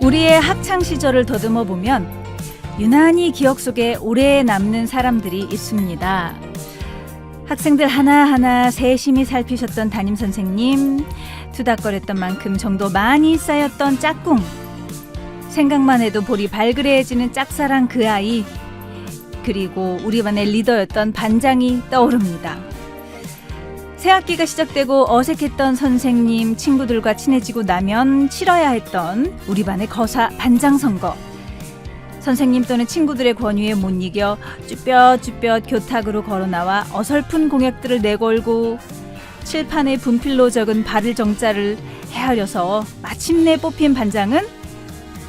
우리의 학창 시절을 더듬어 보면 유난히 기억 속에 오래 남는 사람들이 있습니다. 학생들 하나하나 세심히 살피셨던 담임선생님, 투닥거렸던 만큼 정도 많이 쌓였던 짝꿍, 생각만 해도 볼이 발그레해지는 짝사랑 그 아이, 그리고 우리 반의 리더였던 반장이 떠오릅니다. 새 학기가 시작되고 어색했던 선생님, 친구들과 친해지고 나면 치러야 했던 우리 반의 거사 반장 선거. 선생님 또는 친구들의 권유에 못 이겨 쭈뼛쭈뼛 교탁으로 걸어나와 어설픈 공약들을 내걸고 칠판에 분필로 적은 발을 정자를 헤아려서 마침내 뽑힌 반장은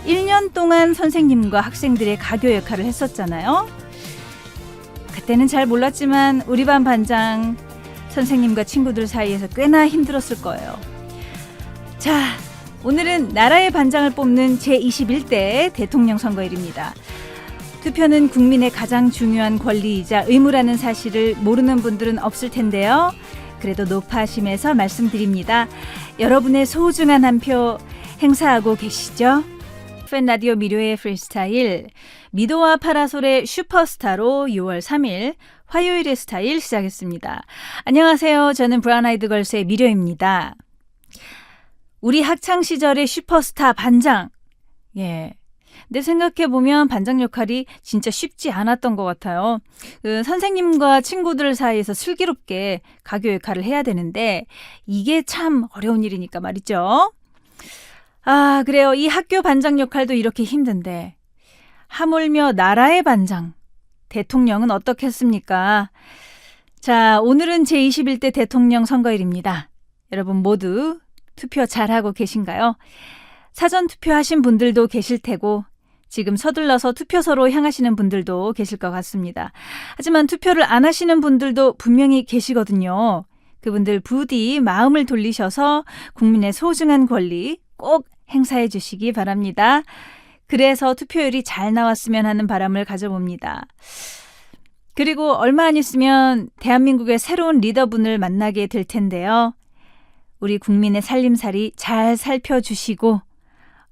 1년 동안 선생님과 학생들의 가교 역할을 했었잖아요. 그때는 잘 몰랐지만 우리 반 반장 선생님과 친구들 사이에서 꽤나 힘들었을 거예요. 자, 오늘은 나라의 반장을 뽑는 제21대 대통령 선거일입니다. 투표는 국민의 가장 중요한 권리이자 의무라는 사실을 모르는 분들은 없을 텐데요. 그래도 높아심에서 말씀드립니다. 여러분의 소중한 한 표 행사하고 계시죠? 팬라디오 미료의 프리스타일, 미도와 파라솔의 슈퍼스타로 6월 3일 화요일의 스타일 시작했습니다. 안녕하세요. 저는 브라운 아이드 걸스의 미료입니다. 우리 학창 시절의 슈퍼스타 반장. 예. 근데 생각해보면 반장 역할이 진짜 쉽지 않았던 것 같아요. 선생님과 친구들 사이에서 슬기롭게 가교 역할을 해야 되는데 이게 참 어려운 일이니까 말이죠. 아, 그래요. 이 학교 반장 역할도 이렇게 힘든데 하물며 나라의 반장, 대통령은 어떻겠습니까? 자, 오늘은 제21대 대통령 선거일입니다. 여러분 모두 투표 잘하고 계신가요? 사전 투표하신 분들도 계실 테고 지금 서둘러서 투표소로 향하시는 분들도 계실 것 같습니다. 하지만 투표를 안 하시는 분들도 분명히 계시거든요. 그분들 부디 마음을 돌리셔서 국민의 소중한 권리 꼭 행사해 주시기 바랍니다. 그래서 투표율이 잘 나왔으면 하는 바람을 가져봅니다. 그리고 얼마 안 있으면 대한민국의 새로운 리더분을 만나게 될 텐데요. 우리 국민의 살림살이 잘 살펴주시고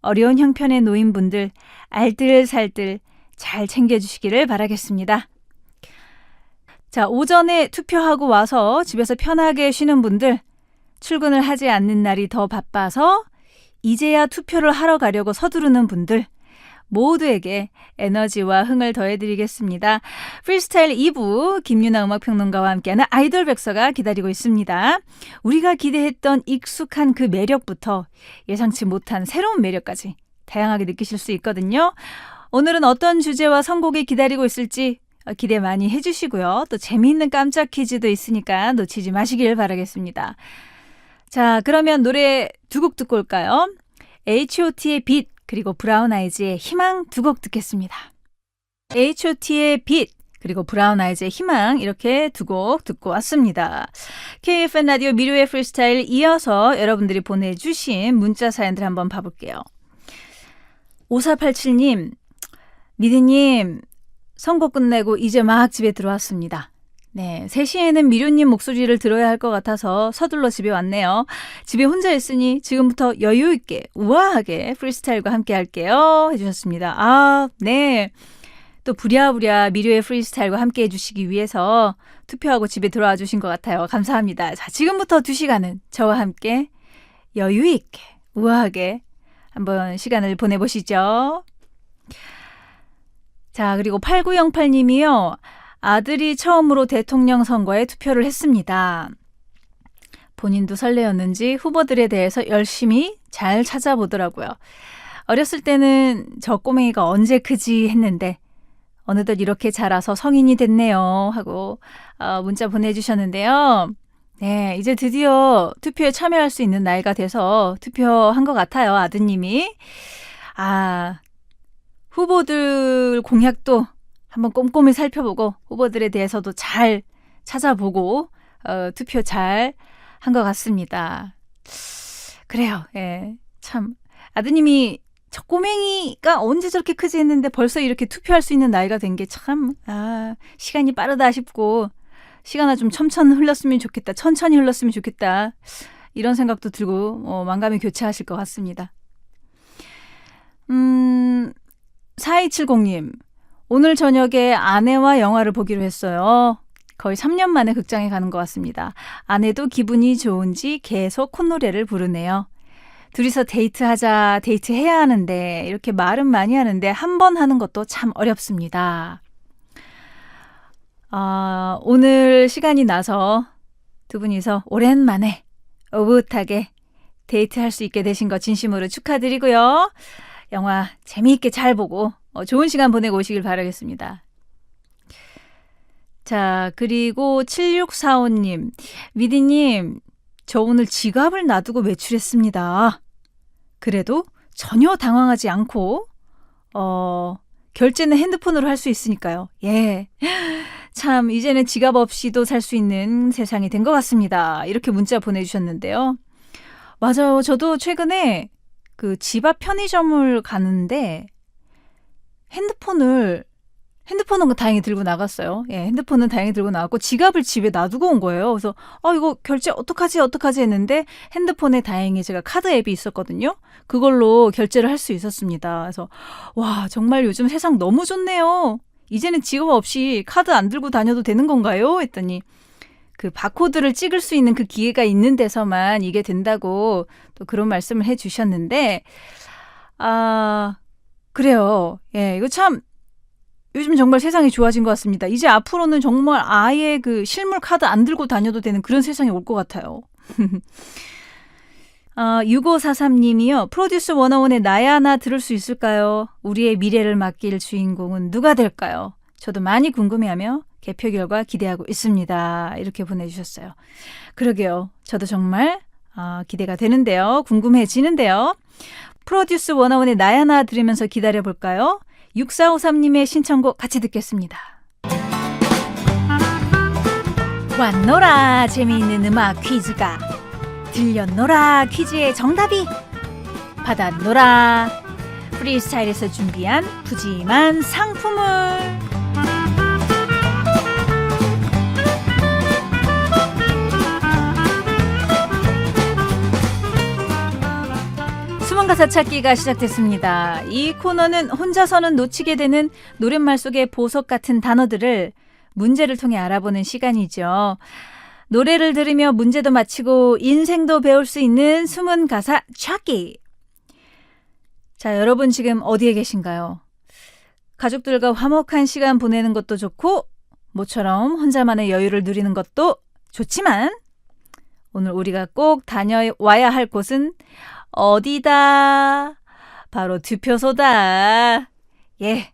어려운 형편에 놓인 분들 알뜰살뜰 잘 챙겨주시기를 바라겠습니다. 자, 오전에 투표하고 와서 집에서 편하게 쉬는 분들, 출근을 하지 않는 날이 더 바빠서 이제야 투표를 하러 가려고 서두르는 분들 모두에게 에너지와 흥을 더해드리겠습니다. 프리스타일 2부 김유나 음악평론가와 함께하는 아이돌 백서가 기다리고 있습니다. 우리가 기대했던 익숙한 그 매력부터 예상치 못한 새로운 매력까지 다양하게 느끼실 수 있거든요. 오늘은 어떤 주제와 선곡이 기다리고 있을지 기대 많이 해주시고요. 또 재미있는 깜짝 퀴즈도 있으니까 놓치지 마시길 바라겠습니다. 자, 그러면 노래 두 곡 듣고 올까요? H.O.T의 빛 그리고 브라운 아이즈의 희망 두 곡 듣겠습니다. H.O.T의 빛 그리고 브라운 아이즈의 희망 이렇게 두 곡 듣고 왔습니다. KFN 라디오 미료의 프리스타일 이어서 여러분들이 보내주신 문자 사연들 한번 봐볼게요. 5487님, 미드님 선거 끝내고 이제 막 집에 들어왔습니다. 네, 3시에는 미료님 목소리를 들어야 할 것 같아서 서둘러 집에 왔네요. 집에 혼자 있으니 지금부터 여유 있게 우아하게 프리스타일과 함께 할게요 해주셨습니다. 아, 네. 또 부랴부랴 미료의 프리스타일과 함께 해주시기 위해서 투표하고 집에 들어와 주신 것 같아요. 감사합니다. 자, 지금부터 2시간은 저와 함께 여유 있게 우아하게 한번 시간을 보내보시죠. 자, 그리고 8908님이요. 아들이 처음으로 대통령 선거에 투표를 했습니다. 본인도 설레었는지 후보들에 대해서 열심히 잘 찾아보더라고요. 어렸을 때는 저 꼬맹이가 언제 크지 했는데 어느덧 이렇게 자라서 성인이 됐네요 하고 문자 보내주셨는데요. 네, 이제 드디어 투표에 참여할 수 있는 나이가 돼서 투표한 것 같아요. 아드님이. 아, 후보들 공약도 한번 꼼꼼히 살펴보고 후보들에 대해서도 잘 찾아보고 투표 잘 한 것 같습니다. 그래요. 예, 참 아드님이 저 꼬맹이가 언제 저렇게 크지 했는데 벌써 이렇게 투표할 수 있는 나이가 된 게 참 시간이 빠르다 싶고 시간아 좀 천천히 흘렀으면 좋겠다 이런 생각도 들고 만감이 교차하실 것 같습니다. 4270님, 오늘 저녁에 아내와 영화를 보기로 했어요. 거의 3년 만에 극장에 가는 것 같습니다. 아내도 기분이 좋은지 계속 콧노래를 부르네요. 둘이서 데이트하자, 데이트해야 하는데 이렇게 말은 많이 하는데 한 번 하는 것도 참 어렵습니다. 오늘 시간이 나서 두 분이서 오랜만에 오붓하게 데이트할 수 있게 되신 거 진심으로 축하드리고요. 영화 재미있게 잘 보고 좋은 시간 보내고 오시길 바라겠습니다. 자, 그리고 7645님, 미디님, 저 오늘 지갑을 놔두고 외출했습니다. 그래도 전혀 당황하지 않고 결제는 핸드폰으로 할 수 있으니까요. 예, 참 이제는 지갑 없이도 살 수 있는 세상이 된 것 같습니다. 이렇게 문자 보내주셨는데요. 맞아요. 저도 최근에 그 집 앞 편의점을 가는데 핸드폰은 다행히 들고 나갔어요. 예, 핸드폰은 다행히 들고 나갔고 지갑을 집에 놔두고 온 거예요. 그래서 이거 결제 어떡하지 했는데 핸드폰에 다행히 제가 카드 앱이 있었거든요. 그걸로 결제를 할 수 있었습니다. 그래서 와, 정말 요즘 세상 너무 좋네요. 이제는 지갑 없이 카드 안 들고 다녀도 되는 건가요? 했더니 그 바코드를 찍을 수 있는 그 기회가 있는 데서만 이게 된다고 또 그런 말씀을 해주셨는데 그래요. 예, 이거 참 요즘 정말 세상이 좋아진 것 같습니다. 이제 앞으로는 정말 아예 그 실물 카드 안 들고 다녀도 되는 그런 세상이 올 것 같아요. 6543님이요. 프로듀스 101의 나야 나 들을 수 있을까요? 우리의 미래를 맡길 주인공은 누가 될까요? 저도 많이 궁금해하며 개표 결과 기대하고 있습니다. 이렇게 보내주셨어요. 그러게요. 저도 정말 기대가 되는데요. 궁금해지는데요. 프로듀스 101의 나야 나 들으면서 기다려볼까요? 6453님의 신청곡 같이 듣겠습니다. 왔노라 재미있는 음악 퀴즈가 들렸노라 퀴즈의 정답이 받았노라 프리스타일에서 준비한 푸짐한 상품을 가사 찾기가 시작됐습니다. 이 코너는 혼자서는 놓치게 되는 노랫말 속의 보석 같은 단어들을 문제를 통해 알아보는 시간이죠. 노래를 들으며 문제도 마치고 인생도 배울 수 있는 숨은 가사 찾기. 자, 여러분 지금 어디에 계신가요? 가족들과 화목한 시간 보내는 것도 좋고 모처럼 혼자만의 여유를 누리는 것도 좋지만 오늘 우리가 꼭 다녀와야 할 곳은 어디다? 바로 투표소다. 예,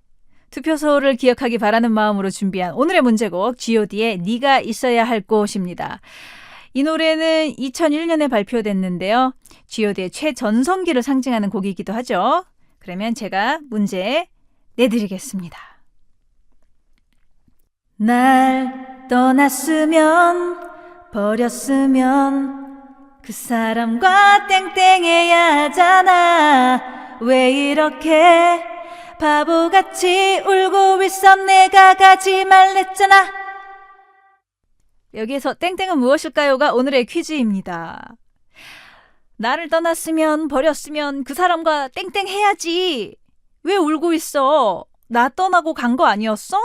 투표소를 기억하기 바라는 마음으로 준비한 오늘의 문제곡 G.O.D의 네가 있어야 할 곳입니다. 이 노래는 2001년에 발표됐는데요. G.O.D의 최전성기를 상징하는 곡이기도 하죠. 그러면 제가 문제 내드리겠습니다. 날 떠났으면 버렸으면 그 사람과 땡땡해야 하잖아. 왜 이렇게 바보같이 울고 있어. 내가 가지 말랬잖아. 여기에서 땡땡은 무엇일까요가 오늘의 퀴즈입니다. 나를 떠났으면 버렸으면 그 사람과 땡땡해야지. 왜 울고 있어? 나 떠나고 간 거 아니었어?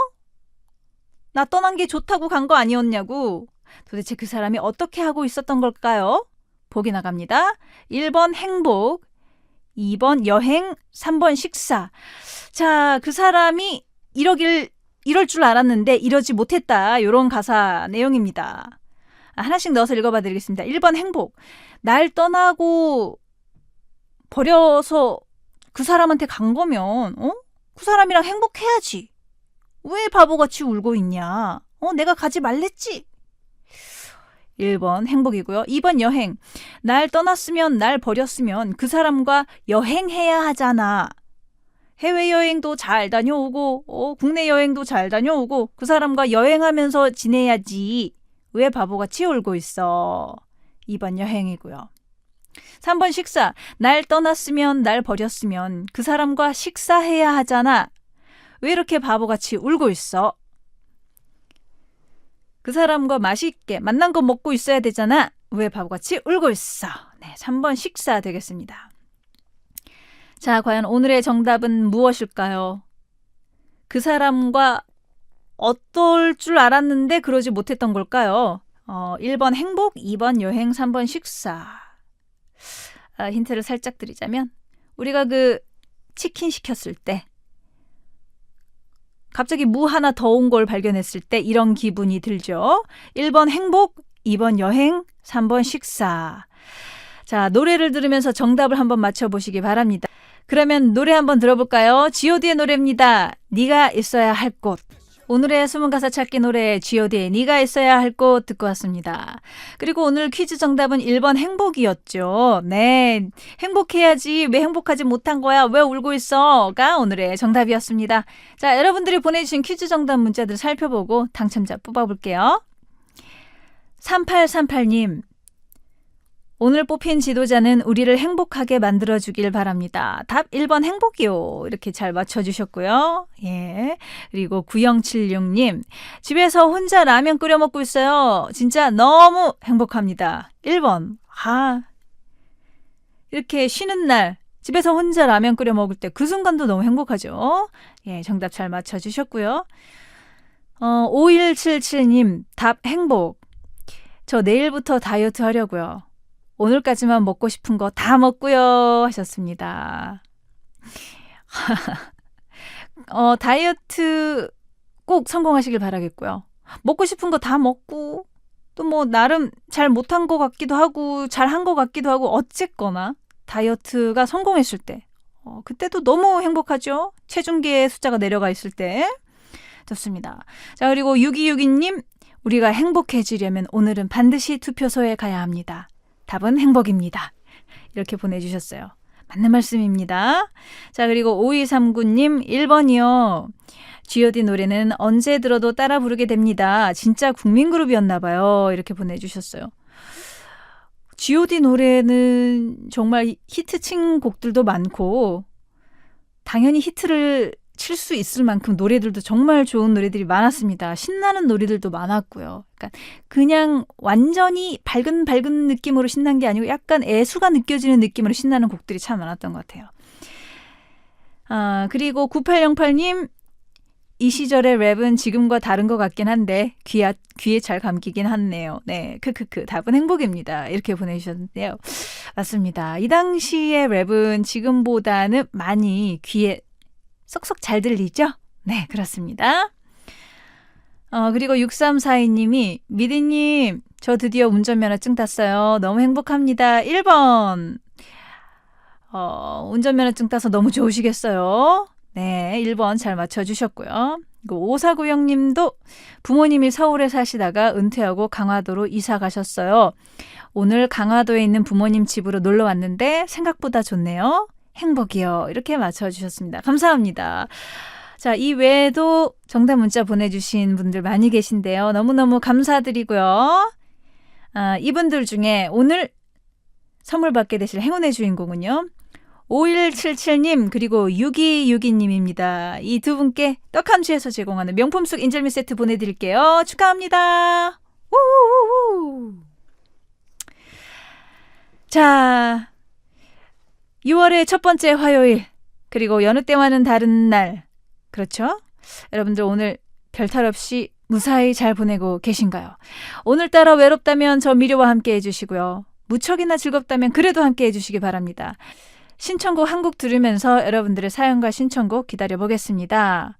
나 떠난 게 좋다고 간 거 아니었냐고. 도대체 그 사람이 어떻게 하고 있었던 걸까요? 보기 나갑니다. 1번 행복, 2번 여행, 3번 식사. 자, 그 사람이 이럴 줄 알았는데 이러지 못했다. 이런 가사 내용입니다. 하나씩 넣어서 읽어봐 드리겠습니다. 1번 행복. 날 떠나고 버려서 그 사람한테 간 거면 그 사람이랑 행복해야지. 왜 바보같이 울고 있냐. 내가 가지 말랬지. 1번 행복이고요. 2번 여행. 날 떠났으면 날 버렸으면 그 사람과 여행해야 하잖아. 해외여행도 잘 다녀오고 국내 여행도 잘 다녀오고 그 사람과 여행하면서 지내야지. 왜 바보같이 울고 있어. 2번 여행이고요. 3번 식사. 날 떠났으면 날 버렸으면 그 사람과 식사해야 하잖아. 왜 이렇게 바보같이 울고 있어. 그 사람과 맛있게 만난 거 먹고 있어야 되잖아. 왜 바보같이 울고 있어. 네, 3번 식사 되겠습니다. 자, 과연 오늘의 정답은 무엇일까요? 그 사람과 어떨 줄 알았는데 그러지 못했던 걸까요? 1번 행복, 2번 여행, 3번 식사. 힌트를 살짝 드리자면 우리가 그 치킨 시켰을 때 갑자기 무 하나 더 온 걸 발견했을 때 이런 기분이 들죠. 1번 행복, 2번 여행, 3번 식사. 자, 노래를 들으면서 정답을 한번 맞춰보시기 바랍니다. 그러면 노래 한번 들어볼까요? G.O.D의 노래입니다. 네가 있어야 할 곳. 오늘의 숨은 가사 찾기 노래 G.O.D의 네가 있어야 할 곳 듣고 왔습니다. 그리고 오늘 퀴즈 정답은 1번 행복이었죠. 네, 행복해야지 왜 행복하지 못한 거야? 왜 울고 있어? 가 오늘의 정답이었습니다. 자, 여러분들이 보내주신 퀴즈 정답 문자들 살펴보고 당첨자 뽑아볼게요. 3838님, 오늘 뽑힌 지도자는 우리를 행복하게 만들어주길 바랍니다. 답 1번 행복이요. 이렇게 잘 맞춰주셨고요. 예. 그리고 9076님, 집에서 혼자 라면 끓여 먹고 있어요. 진짜 너무 행복합니다. 1번. 이렇게 쉬는 날 집에서 혼자 라면 끓여 먹을 때 그 순간도 너무 행복하죠. 예, 정답 잘 맞춰주셨고요. 5177님, 답 행복. 저 내일부터 다이어트 하려고요. 오늘까지만 먹고 싶은 거 다 먹고요 하셨습니다. 다이어트 꼭 성공하시길 바라겠고요. 먹고 싶은 거 다 먹고 또 뭐 나름 잘 못한 것 같기도 하고 잘한 것 같기도 하고 어쨌거나 다이어트가 성공했을 때 그때도 너무 행복하죠. 체중계의 숫자가 내려가 있을 때. 좋습니다. 자, 그리고 6262님, 우리가 행복해지려면 오늘은 반드시 투표소에 가야 합니다. 답은 행복입니다. 이렇게 보내주셨어요. 맞는 말씀입니다. 자, 그리고 5239님 1번이요. G.O.D 노래는 언제 들어도 따라 부르게 됩니다. 진짜 국민그룹이었나 봐요. 이렇게 보내주셨어요. G.O.D 노래는 정말 히트친 곡들도 많고 당연히 히트를 칠 수 있을 만큼 노래들도 정말 좋은 노래들이 많았습니다. 신나는 노래들도 많았고요. 그러니까 그냥 완전히 밝은 느낌으로 신난 게 아니고 약간 애수가 느껴지는 느낌으로 신나는 곡들이 참 많았던 것 같아요. 그리고 9808님, 이 시절의 랩은 지금과 다른 것 같긴 한데 귀에 잘 감기긴 하네요. 네, 크크크 답은 행복입니다. 이렇게 보내주셨는데요. 맞습니다. 이 당시의 랩은 지금보다는 많이 귀에 쏙쏙 잘 들리죠? 네, 그렇습니다. 그리고 6342님이 미디님, 저 드디어 운전면허증 땄어요. 너무 행복합니다. 1번. 운전면허증 따서 너무 좋으시겠어요? 네, 1번 잘 맞춰주셨고요. 그리고 5490님도 부모님이 서울에 사시다가 은퇴하고 강화도로 이사 가셨어요. 오늘 강화도에 있는 부모님 집으로 놀러 왔는데 생각보다 좋네요. 행복이요. 이렇게 맞춰주셨습니다. 감사합니다. 자, 이 외에도 정답 문자 보내주신 분들 많이 계신데요. 너무너무 감사드리고요. 이분들 중에 오늘 선물 받게 되실 행운의 주인공은요. 5177님 그리고 6262님입니다. 이 두 분께 떡함주에서 제공하는 명품 속 인절미 세트 보내드릴게요. 축하합니다. 우우우우. 자, 6월의 첫 번째 화요일, 그리고 여느 때와는 다른 날. 그렇죠? 여러분들 오늘 별탈 없이 무사히 잘 보내고 계신가요? 오늘따라 외롭다면 저 미료와 함께 해주시고요. 무척이나 즐겁다면 그래도 함께 해주시기 바랍니다. 신청곡 한 곡 들으면서 여러분들의 사연과 신청곡 기다려보겠습니다.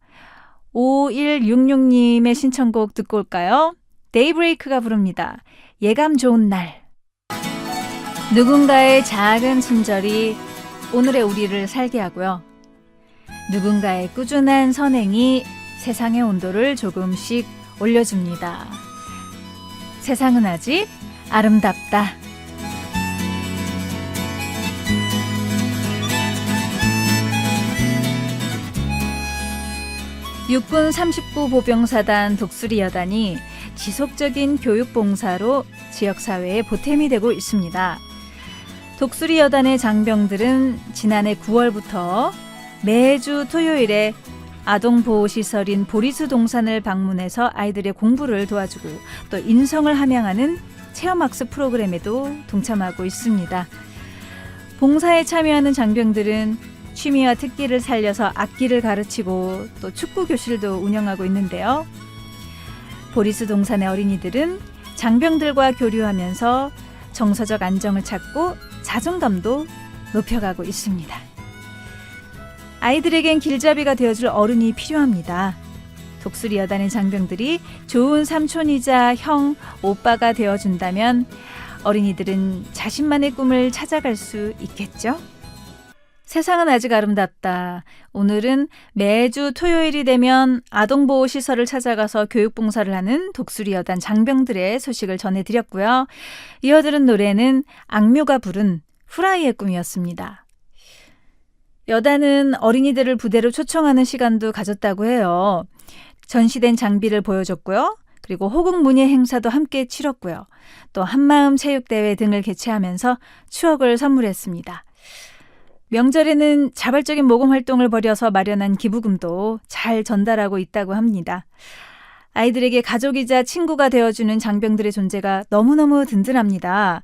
5166님의 신청곡 듣고 올까요? 데이브레이크가 부릅니다. 예감 좋은 날. 누군가의 작은 친절이 오늘의 우리를 살게 하고요. 누군가의 꾸준한 선행이 세상의 온도를 조금씩 올려줍니다. 세상은 아직 아름답다. 6군 39 보병사단 독수리 여단이 지속적인 교육 봉사로 지역사회에 보탬이 되고 있습니다. 독수리 여단의 장병들은 지난해 9월부터 매주 토요일에 아동보호시설인 보리수 동산을 방문해서 아이들의 공부를 도와주고 또 인성을 함양하는 체험학습 프로그램에도 동참하고 있습니다. 봉사에 참여하는 장병들은 취미와 특기를 살려서 악기를 가르치고 또 축구 교실도 운영하고 있는데요. 보리수 동산의 어린이들은 장병들과 교류하면서 정서적 안정을 찾고 자존감도 높여가고 있습니다. 아이들에겐 길잡이가 되어줄 어른이 필요합니다. 독수리 여단의 장병들이 좋은 삼촌이자 형, 오빠가 되어준다면 어린이들은 자신만의 꿈을 찾아갈 수 있겠죠? 세상은 아직 아름답다. 오늘은 매주 토요일이 되면 아동보호시설을 찾아가서 교육봉사를 하는 독수리 여단 장병들의 소식을 전해드렸고요. 이어들은 노래는 악뮤가 부른 후라이의 꿈이었습니다. 여단은 어린이들을 부대로 초청하는 시간도 가졌다고 해요. 전시된 장비를 보여줬고요. 그리고 호국 문예 행사도 함께 치렀고요. 또 한마음 체육대회 등을 개최하면서 추억을 선물했습니다. 명절에는 자발적인 모금 활동을 벌여서 마련한 기부금도 잘 전달하고 있다고 합니다. 아이들에게 가족이자 친구가 되어주는 장병들의 존재가 너무너무 든든합니다.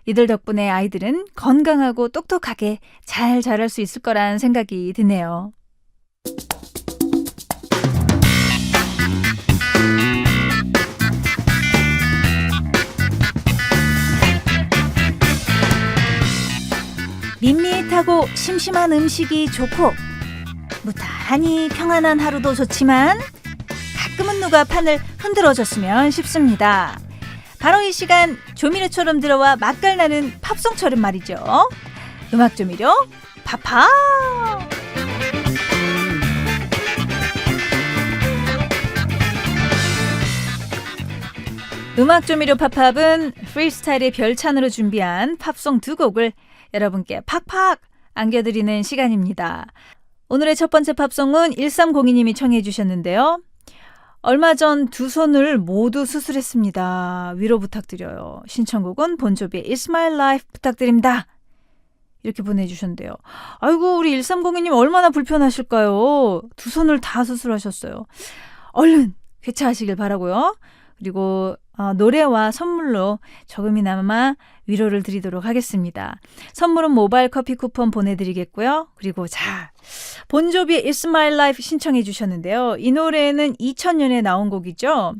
이들 덕분에 아이들은 건강하고 똑똑하게 잘 자랄 수 있을 거란 생각이 드네요. 밋밋하고 심심한 음식이 좋고 무탈하니 평안한 하루도 좋지만 가끔은 누가 판을 흔들어줬으면 싶습니다. 바로 이 시간 조미료처럼 들어와 맛깔나는 팝송처럼 말이죠. 음악 조미료 팝팝. 음악 조미료 팝팝은 프리스타일의 별찬으로 준비한 팝송 두 곡을 여러분께 팍팍 안겨드리는 시간입니다. 오늘의 첫 번째 팝송은 1302님이 청해 주셨는데요. 얼마 전 두 손을 모두 수술했습니다. 위로 부탁드려요. 신청곡은 본조비의 It's My Life 부탁드립니다. 이렇게 보내주셨는데요. 아이고 우리 1302님 얼마나 불편하실까요? 두 손을 다 수술하셨어요. 얼른 쾌차하시길 바라고요. 그리고 노래와 선물로 조금이나마 위로를 드리도록 하겠습니다. 선물은 모바일 커피 쿠폰 보내드리겠고요. 그리고 자, 본조비의 It's My Life 신청해 주셨는데요. 이 노래는 2000년에 나온 곡이죠.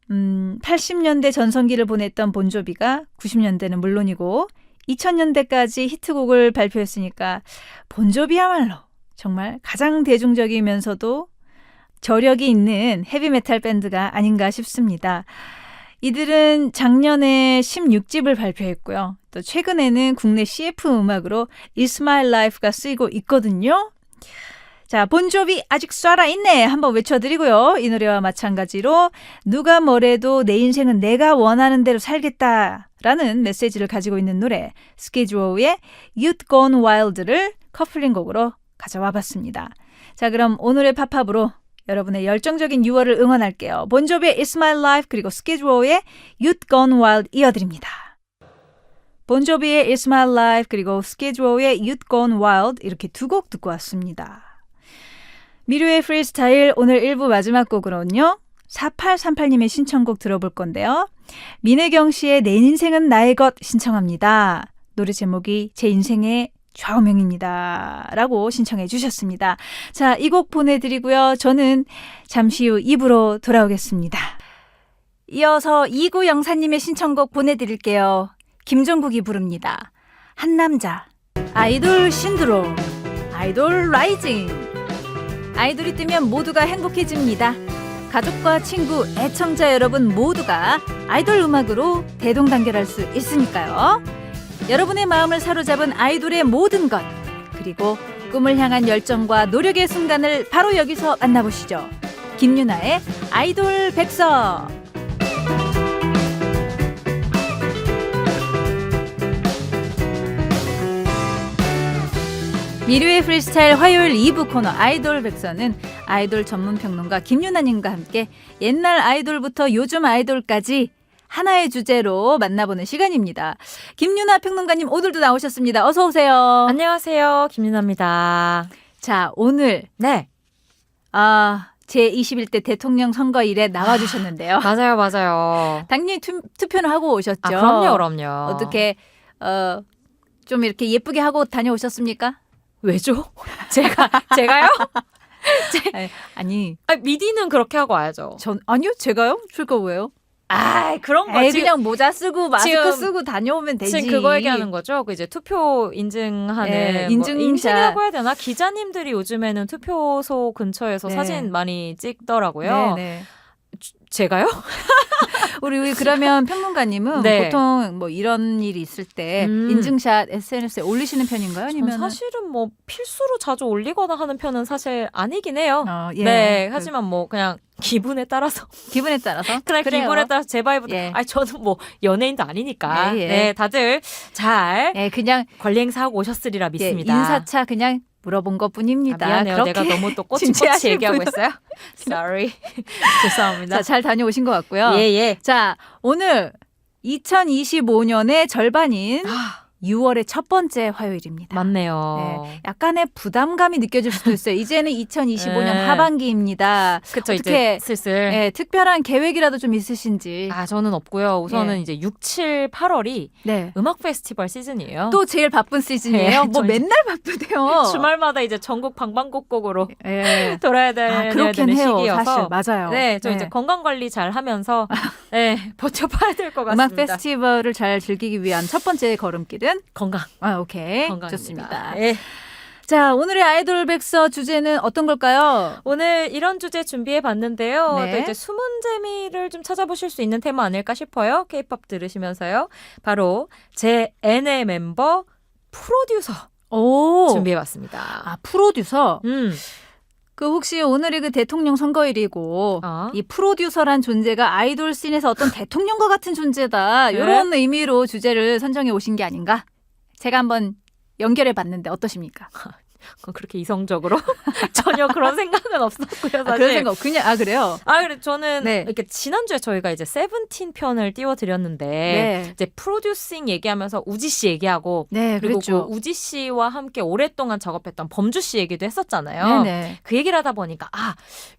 80년대 전성기를 보냈던 본조비가 90년대는 물론이고 2000년대까지 히트곡을 발표했으니까 본조비야말로 정말 가장 대중적이면서도 저력이 있는 헤비메탈 밴드가 아닌가 싶습니다. 이들은 작년에 16집을 발표했고요. 또 최근에는 국내 CF 음악으로 It's My Life가 쓰이고 있거든요. 자, 본조비 아직 살아있네 한번 외쳐드리고요. 이 노래와 마찬가지로 누가 뭐래도 내 인생은 내가 원하는 대로 살겠다라는 메시지를 가지고 있는 노래 스키즈로우의 Youth Gone Wild를 커플링곡으로 가져와 봤습니다. 자, 그럼 오늘의 팝팝으로 여러분의 열정적인 6월을 응원할게요. 본조비의 It's My Life 그리고 스키즈로우의 Youth Gone Wild 이어드립니다. 본조비의 It's My Life 그리고 스키즈로우의 Youth Gone Wild 이렇게 두 곡 듣고 왔습니다. 미르의 프리스타일 오늘 1부 마지막 곡으로는요. 4838님의 신청곡 들어볼 건데요. 민혜경 씨의 내 인생은 나의 것 신청합니다. 노래 제목이 제 인생의 좌우명입니다. 라고 신청해 주셨습니다. 자, 이 곡 보내드리고요. 저는 잠시 후 2부로 돌아오겠습니다. 이어서 이구영사님의 신청곡 보내드릴게요. 김종국이 부릅니다. 한 남자. 아이돌 신드롬. 아이돌 라이징. 아이돌이 뜨면 모두가 행복해집니다. 가족과 친구, 애청자 여러분 모두가 아이돌 음악으로 대동단결할 수 있으니까요. 여러분의 마음을 사로잡은 아이돌의 모든 것 그리고 꿈을 향한 열정과 노력의 순간을 바로 여기서 만나보시죠. 김유나의 아이돌 백서. 미르의 프리스타일 화요일 2부 코너 아이돌 백서는 아이돌 전문 평론가 김유나님과 함께 옛날 아이돌부터 요즘 아이돌까지 하나의 주제로 만나보는 시간입니다. 김유나 평론가님 오늘도 나오셨습니다. 어서 오세요. 안녕하세요. 김유나입니다. 자, 오늘 네. 제21대 대통령 선거일에 나와주셨는데요. 맞아요. 당연히 투표는 하고 오셨죠. 그럼요. 어떻게 좀 이렇게 예쁘게 하고 다녀오셨습니까? 왜죠? 제가요? 아니, 미디는 그렇게 하고 와야죠. 아니요, 제가요? 그러니까 왜요? 그런 거 에이, 지금 그냥 모자 쓰고 마스크 지금- 쓰고 다녀오면 되지. 지금 그거 얘기하는 거죠. 그 이제 투표 인증하는 네, 뭐 인증자. 인증이라고 해야 되나? 기자님들이 요즘에는 투표소 근처에서 네. 사진 많이 찍더라고요. 네. 제가요? 우리 그러면 평론가님은 네. 보통 뭐 이런 일이 있을 때 인증샷 SNS에 올리시는 편인가요? 아니면 사실은 뭐 필수로 자주 올리거나 하는 편은 사실 아니긴 해요. 예. 네, 하지만 뭐 그냥 기분에 따라서 기분에 따라서 그냥 그래요. 기분에 따라서 제 바이브도 예. 저는 뭐 연예인도 아니니까 예. 네, 다들 잘 예, 그냥 관리 행사하고 오셨으리라 믿습니다. 인사차 그냥 물어본 것뿐입니다. 미안해요. 그렇게 내가 너무 또 꼬치꼬치 진지하신 얘기하고 분은- 있어요. Sorry. 죄송합니다. 자, 잘 다녀오신 것 같고요. 예. 자, 오늘 2025년의 절반인 6월의 첫 번째 화요일입니다. 맞네요. 네, 약간의 부담감이 느껴질 수도 있어요. 이제는 2025년 네. 하반기입니다. 그쵸, 어떻게 이제 슬슬. 예, 특별한 계획이라도 좀 있으신지. 저는 없고요. 우선은 이제 6, 7, 8월이 네. 음악 페스티벌 시즌이에요. 또 제일 바쁜 시즌이에요. 네, 뭐 저 이제 맨날 바쁘대요. 주말마다 이제 전국 방방곡곡으로 예. 돌아야 되는 그렇긴 해요. 시기여서. 사실 맞아요. 네, 저 이제 건강 관리 잘 하면서 버텨봐야 될 것 음악 같습니다. 페스티벌을 잘 즐기기 위한 첫 번째 걸음길은 건강. 오케이. 건강입니다. 좋습니다. 예. 자, 오늘의 아이돌 백서 주제는 어떤 걸까요? 오늘 이런 주제 준비해 봤는데요. 네. 또 이제 숨은 재미를 좀 찾아보실 수 있는 테마 아닐까 싶어요. K-pop 들으시면서요. 바로 제 N의 멤버 프로듀서 오. 준비해 봤습니다. 프로듀서. 그 혹시 오늘이 그 대통령 선거일이고 이 프로듀서란 존재가 아이돌 씬에서 어떤 대통령과 같은 존재다. 네. 이런 의미로 주제를 선정해 오신 게 아닌가? 제가 한번 연결해 봤는데 어떠십니까? 그렇게 이성적으로 전혀 그런 생각은 없었고요. 사실. 그런 생각 그냥 그래요. 그래 저는 네. 이렇게 지난주에 저희가 이제 세븐틴 편을 띄워드렸는데 네. 이제 프로듀싱 얘기하면서 우지 씨 얘기하고 네, 그리고 그렇죠. 그 우지 씨와 함께 오랫동안 작업했던 범주 씨 얘기도 했었잖아요. 네네. 그 얘기를 하다 보니까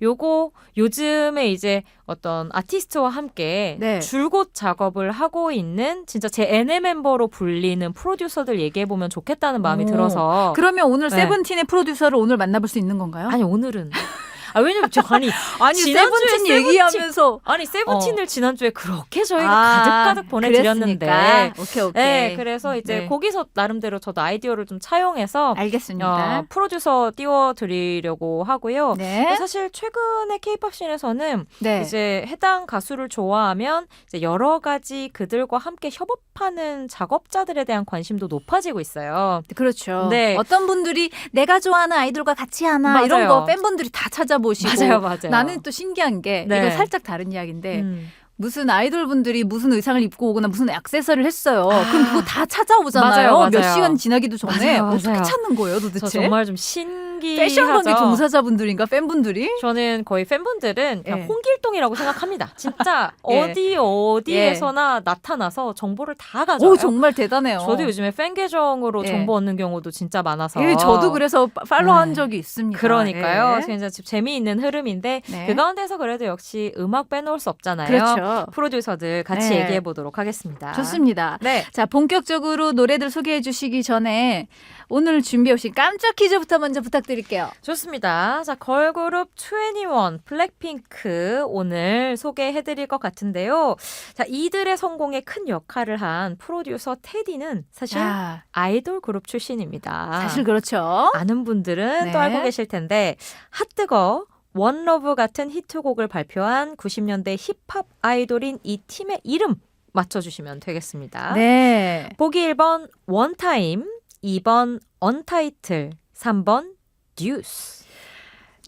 요거 요즘에 이제 어떤 아티스트와 함께 네. 줄곧 작업을 하고 있는 진짜 제 N의 멤버로 불리는 프로듀서들 얘기해 보면 좋겠다는 마음이 오. 들어서 그러면 오늘 네. 세븐틴의 프로듀서를 오늘 만나볼 수 있는 건가요? 아니 오늘은 왜냐면 아니 지난주에 세븐틴 얘기하면서 세븐틴을 지난주에 그렇게 저희가 가득가득 보내드렸는데 오케이. 네, 그래서 이제 네. 거기서 나름대로 저도 아이디어를 좀 차용해서 알겠습니다. 프로듀서 띄워드리려고 하고요. 네. 사실 최근에 K-pop 씬에서는 네. 이제 해당 가수를 좋아하면 이제 여러 가지 그들과 함께 협업하는 작업자들에 대한 관심도 높아지고 있어요. 그렇죠. 네. 어떤 분들이 내가 좋아하는 아이돌과 같이 하나 맞아요. 이런 거 팬분들이 다 찾아보시고 맞아요. 나는 또 신기한 게 네. 이거 살짝 다른 이야기인데 음. 무슨 아이돌 분들이 무슨 의상을 입고 오거나 무슨 액세서리를 했어요. 그럼 그거 다 찾아오잖아요. 맞아요. 몇 시간 지나기도 전에 맞아요. 어떻게 찾는 거예요, 도대체? 저 정말 좀 신기하죠. 패션 관계 종사자분들인가 팬분들이? 저는 거의 팬분들은 그냥 예. 홍길동이라고 생각합니다. 진짜 예. 어디에서나 나타나서 정보를 다 가져와요. 오 정말 대단해요. 저도 요즘에 팬 계정으로 예. 정보 얻는 경우도 진짜 많아서. 예, 저도 그래서 팔로우한 네. 적이 있습니다. 그러니까요. 예. 진짜 재미있는 흐름인데 네. 그 가운데서 그래도 역시 음악 빼놓을 수 없잖아요. 그렇죠. 프로듀서들 같이 네. 얘기해 보도록 하겠습니다. 좋습니다. 네. 자, 본격적으로 노래들 소개해 주시기 전에 오늘 준비해 오신 깜짝 퀴즈부터 먼저 부탁드릴게요. 좋습니다. 자, 걸그룹 21, 블랙핑크 오늘 소개해 드릴 것 같은데요. 자, 이들의 성공에 큰 역할을 한 프로듀서 테디는 사실 자, 아이돌 그룹 출신입니다. 사실 그렇죠. 아는 분들은 네. 또 알고 계실 텐데 핫뜨거 원러브 같은 히트곡을 발표한 90년대 힙합 아이돌인 이 팀의 이름 맞춰주시면 되겠습니다. 네. 보기 1번 원타임, 2번 언타이틀, 3번 듀스.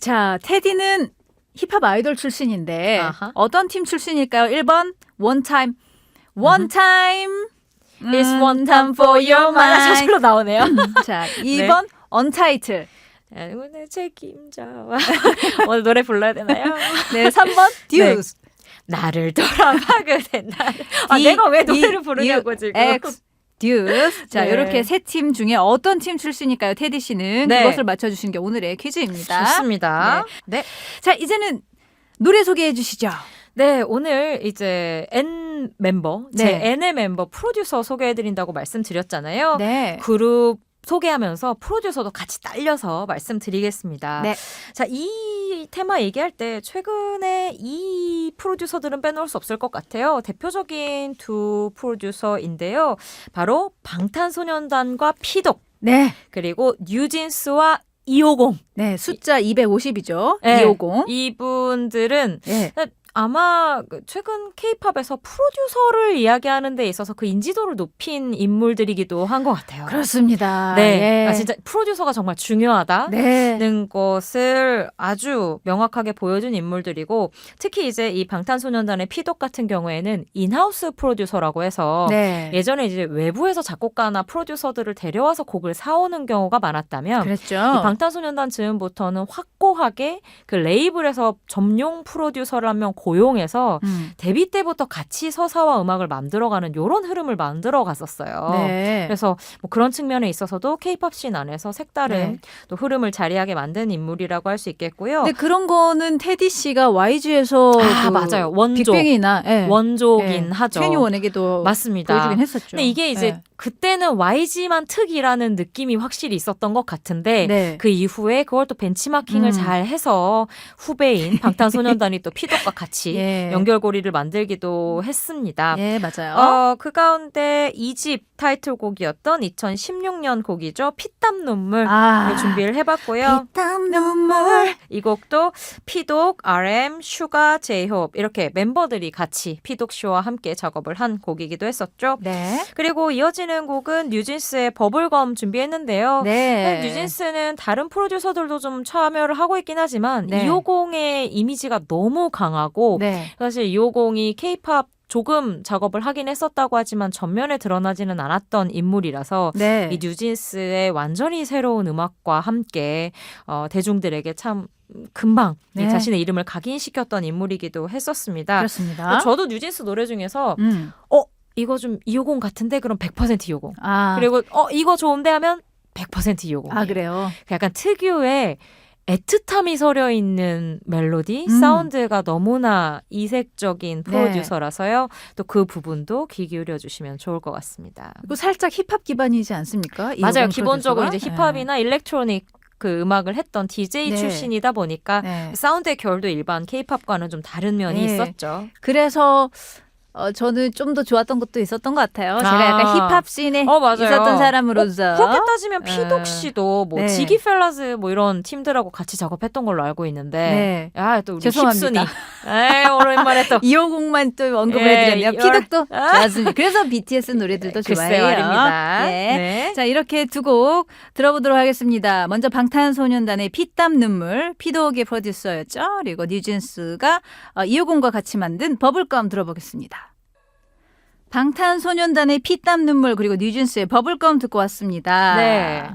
자, 테디는 힙합 아이돌 출신인데 아하. 어떤 팀 출신일까요? 1번 원타임. 원타임. It's one time for your mind. 저절로 나오네요. 자, 2번 언타이틀. 오늘 책임져와. 오늘 노래 불러야 되나요? 네, 3번 듀스. 나를 돌아봐 그대 나를. 내가 왜 노래를 부르냐고 지금. X, 듀스. 자, 네. 이렇게 세 팀 중에 어떤 팀 출신일까요? 테디 씨는 네. 그것을 맞춰주시는 게 오늘의 퀴즈입니다. 좋습니다. 네. 자, 이제는 노래 소개해 주시죠. 네, 오늘 이제 N 멤버, 제 네. N의 멤버 프로듀서 소개해드린다고 말씀드렸잖아요. 네. 그룹 소개하면서 프로듀서도 같이 딸려서 말씀드리겠습니다. 네. 자, 이 테마 얘기할 때 최근에 이 프로듀서들은 빼놓을 수 없을 것 같아요. 대표적인 두 프로듀서인데요. 바로 방탄소년단과 피독, 네. 그리고 뉴진스와 250. 네, 숫자 250이죠. 네. 250. 이분들은 네. 아마 최근 케이팝에서 프로듀서를 이야기하는 데 있어서 그 인지도를 높인 인물들이기도 한 것 같아요. 그렇습니다. 네, 예. 진짜 프로듀서가 정말 중요하다는 네. 것을 아주 명확하게 보여준 인물들이고, 특히 이제 이 방탄소년단의 피독 같은 경우에는 인하우스 프로듀서라고 해서 네. 예전에 이제 외부에서 작곡가나 프로듀서들을 데려와서 곡을 사오는 경우가 많았다면, 그랬죠. 이 방탄소년단 즈음부터는 확고하게 그 레이블에서 점용 프로듀서를 한 명 고용해서 데뷔 때부터 같이 서사와 음악을 만들어가는 이런 흐름을 만들어 갔었어요. 네. 그래서 뭐 그런 측면에 있어서도 케이팝 씬 안에서 색다른 네. 또 흐름을 자리하게 만든 인물이라고 할 수 있겠고요. 근데 그런 거는 테디 씨가 YG에서 맞아요. 원조. 빅뱅이나 예. 원조긴 하죠. 트웬티원에게도 맞습니다. 보여주긴 했었죠. 근데 이게 이제 예. 그때는 YG만 특이라는 느낌이 확실히 있었던 것 같은데 네. 그 이후에 그걸 또 벤치마킹을 잘 해서 후배인 방탄소년단이 또 피독과 같이 예. 연결고리를 만들기도 했습니다. 예, 맞아요. 그 가운데 2집 타이틀곡이었던 2016년 곡이죠. 피땀 눈물 준비를 해봤고요. 피땀 눈물. 이 곡도 피독, RM, 슈가, 제이홉 이렇게 멤버들이 같이 피독 씨와 함께 작업을 한 곡이기도 했었죠. 네. 그리고 이어지는 곡은 뉴진스의 버블검 준비했는데요. 네. 뉴진스는 다른 프로듀서들도 좀 참여를 하고 있긴 하지만 네. 250의 이미지가 너무 강하고 네. 사실 250이 K-팝 조금 작업을 하긴 했었다고 하지만 전면에 드러나지는 않았던 인물이라서 네. 이 뉴진스의 완전히 새로운 음악과 함께 대중들에게 참 금방 네. 자신의 이름을 각인시켰던 인물이기도 했었습니다. 그렇습니다. 저도 뉴진스 노래 중에서 이거 좀 250 같은데 그럼 100% 250. 그리고 이거 좋은데 하면 100% 250. 그래요. 약간 특유의 애틋함이 서려 있는 멜로디, 사운드가 너무나 이색적인 프로듀서라서요. 또 그 부분도 귀 기울여 주시면 좋을 것 같습니다. 그리고 살짝 힙합 기반이지 않습니까? 맞아요. 250 기본적으로 프로듀서가? 이제 힙합이나 일렉트로닉 그 음악을 했던 DJ 네. 출신이다 보니까 네. 사운드의 결도 일반 K-팝과는 좀 다른 면이 네. 있었죠. 그래서 저는 좀 더 좋았던 것도 있었던 것 같아요. 제가 약간 힙합 씬에 맞아요. 있었던 사람으로서. 그렇게 따지면 피독 씨도 뭐 네. 지기 펠라즈 뭐 이런 팀들하고 같이 작업했던 걸로 알고 있는데, 네. 또 우리 죄송합니다. 힙순이, 오랜만에 또 250만 또 언급을 예, 해드렸네요. 피독도 좋았습니다. 그래서 BTS 노래들도 글쎄 좋아해요. 말입니다. 예. 네. 자, 이렇게 두 곡 들어보도록 하겠습니다. 먼저 방탄소년단의 피땀 눈물, 피독의 프로듀서였죠. 그리고 뉴진스가 250과 같이 만든 버블검 들어보겠습니다. 방탄소년단의 피땀 눈물 그리고 뉴진스의 버블검 듣고 왔습니다. 네.